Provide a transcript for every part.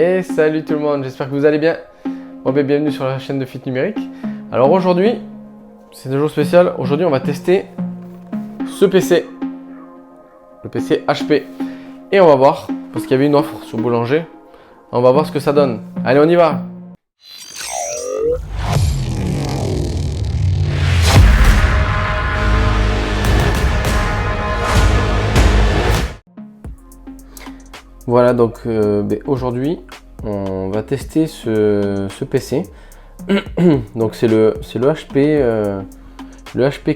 Et salut tout le monde, j'espère que vous allez bien. Bon, bienvenue sur la chaîne de Fit Numérique. Alors aujourd'hui, c'est un jour spécial. Aujourd'hui, on va tester ce PC, le PC HP. Et on va voir, parce qu'il y avait une offre sur Boulanger, on va voir ce que ça donne. Allez, on y va. Voilà, donc aujourd'hui, on va tester ce PC. Donc c'est le HP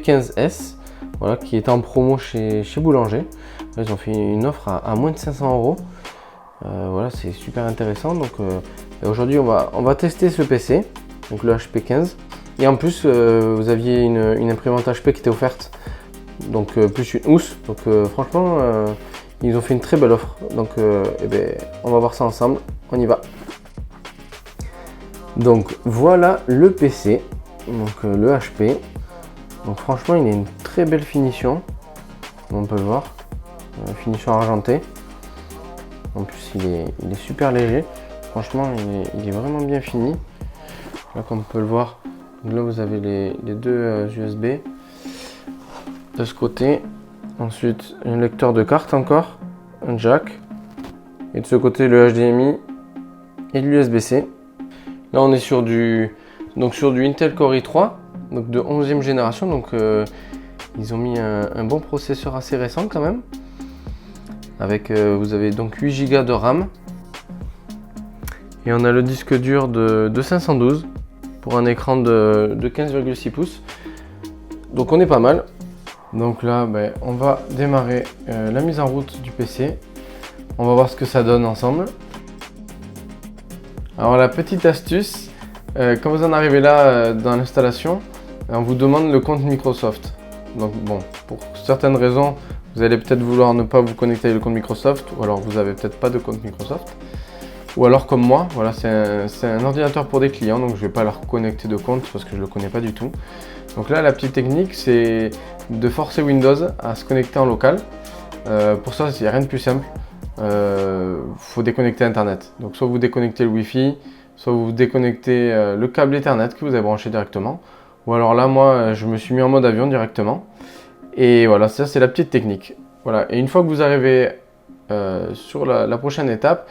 15S, voilà, qui est en promo chez Boulanger. Ils ont fait une offre à moins de 500 €. Voilà, c'est super intéressant. Donc aujourd'hui, on va tester ce PC, donc le HP 15. Et en plus, vous aviez une imprimante HP qui était offerte, donc plus une housse. Donc franchement, ils ont fait une très belle offre. Donc on va voir ça ensemble. On y va. Donc voilà le PC, donc le HP. Donc franchement, il a une très belle finition, on peut le voir, finition argentée. En plus, il est super léger. Franchement, il est vraiment bien fini. Là, comme on peut le voir, là vous avez les deux USB de ce côté. Ensuite, un lecteur de carte encore, un jack, et de ce côté le HDMI et l'USB-C. Là, on est sur du Intel Core i3, donc de 11e génération. Donc, ils ont mis un bon processeur assez récent quand même. Avec, vous avez donc 8 Go de RAM. Et on a le disque dur de 512 pour un écran de 15,6 pouces. Donc, on est pas mal. Donc là, on va démarrer la mise en route du PC. On va voir ce que ça donne ensemble. Alors la petite astuce, quand vous en arrivez là dans l'installation, on vous demande le compte Microsoft. Donc bon, pour certaines raisons, vous allez peut-être vouloir ne pas vous connecter avec le compte Microsoft, ou alors vous n'avez peut-être pas de compte Microsoft. Ou alors comme moi, voilà, c'est un ordinateur pour des clients, donc je ne vais pas leur connecter de compte parce que je ne le connais pas du tout. Donc là, la petite technique, c'est de forcer Windows à se connecter en local. Pour ça, il n'y a rien de plus simple. Faut déconnecter Internet. Donc soit vous déconnectez le Wi-Fi, soit vous déconnectez le câble Ethernet que vous avez branché directement. Ou alors là, moi, je me suis mis en mode avion directement. Et voilà, ça c'est la petite technique. Voilà. Et une fois que vous arrivez sur la prochaine étape,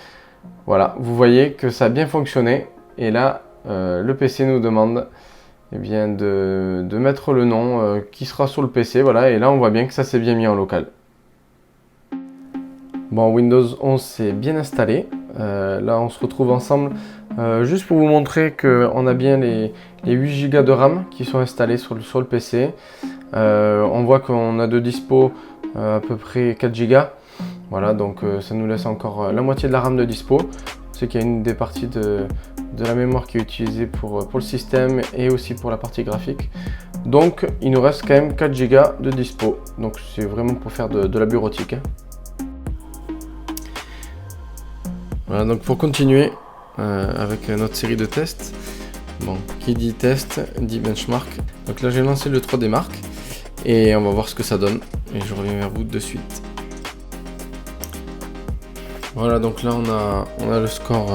voilà, vous voyez que ça a bien fonctionné. Et là, le PC nous demande de mettre le nom qui sera sur le PC. Voilà, et là on voit bien que ça s'est bien mis en local. Bon, Windows 11 c'est bien installé. Là on se retrouve ensemble juste pour vous montrer qu'on a bien les 8 Go de RAM qui sont installés sur le PC. On voit qu'on a de dispo à peu près 4 Go. Voilà, donc ça nous laisse encore la moitié de la RAM de dispo. C'est qu'il y a une des parties de la mémoire qui est utilisée pour le système et aussi pour la partie graphique. Donc il nous reste quand même 4 Go de dispo. Donc c'est vraiment pour faire de la bureautique. Voilà, donc pour continuer avec notre série de tests, bon, qui dit test dit benchmark. Donc là j'ai lancé le 3D Mark et on va voir ce que ça donne et je reviens vers vous de suite. Voilà, donc là on a le score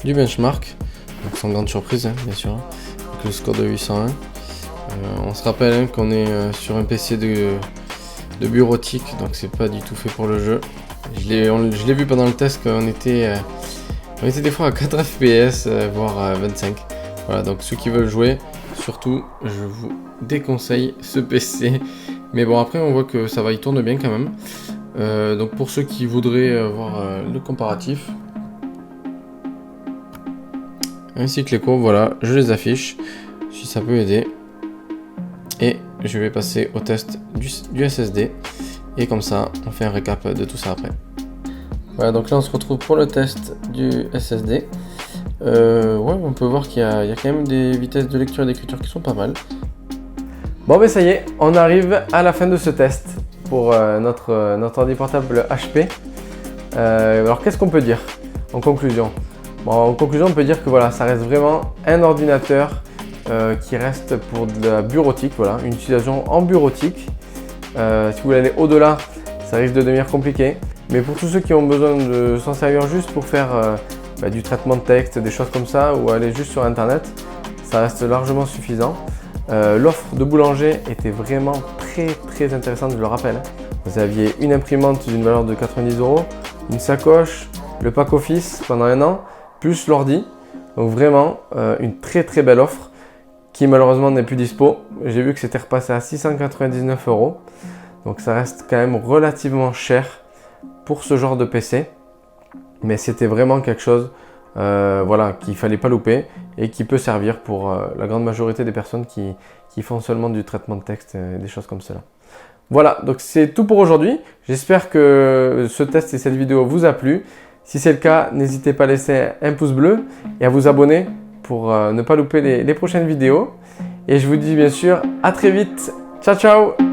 du benchmark, donc sans grande surprise bien sûr, donc le score de 801. On se rappelle qu'on est sur un PC de bureautique, donc c'est pas du tout fait pour le jeu. Je l'ai vu pendant le test qu'on était des fois à 4 FPS, voire 25. Voilà, donc ceux qui veulent jouer, surtout, je vous déconseille ce PC. Mais bon, après, on voit que ça va, il tourne bien quand même. Donc pour ceux qui voudraient voir le comparatif, ainsi que les courbes, voilà, je les affiche, si ça peut aider. Et je vais passer au test du SSD. Et comme ça, on fait un récap de tout ça après. Voilà, donc là on se retrouve pour le test du SSD. Ouais, on peut voir qu'il y a quand même des vitesses de lecture et d'écriture qui sont pas mal. Bon, ça y est, on arrive à la fin de ce test pour notre ordi portable HP. Alors qu'est-ce qu'on peut dire en conclusion? Bon, en conclusion, on peut dire que voilà, ça reste vraiment un ordinateur qui reste pour de la bureautique, voilà, une utilisation en bureautique. Si vous voulez aller au-delà, ça risque de devenir compliqué. Mais pour tous ceux qui ont besoin de s'en servir juste pour faire du traitement de texte, des choses comme ça, ou aller juste sur internet, ça reste largement suffisant. L'offre de Boulanger était vraiment très intéressante, je le rappelle. Vous aviez une imprimante d'une valeur de 90 €, une sacoche, le pack office pendant 1 an, plus l'ordi. Donc vraiment une très belle offre qui malheureusement n'est plus dispo. J'ai vu que c'était repassé à 699 €. Donc ça reste quand même relativement cher pour ce genre de PC. Mais c'était vraiment quelque chose qu'il ne fallait pas louper et qui peut servir pour la grande majorité des personnes qui font seulement du traitement de texte et des choses comme cela. Voilà, donc c'est tout pour aujourd'hui. J'espère que ce test et cette vidéo vous a plu. Si c'est le cas, n'hésitez pas à laisser un pouce bleu et à vous abonner pour ne pas louper les prochaines vidéos. Et je vous dis bien sûr à très vite. Ciao ciao!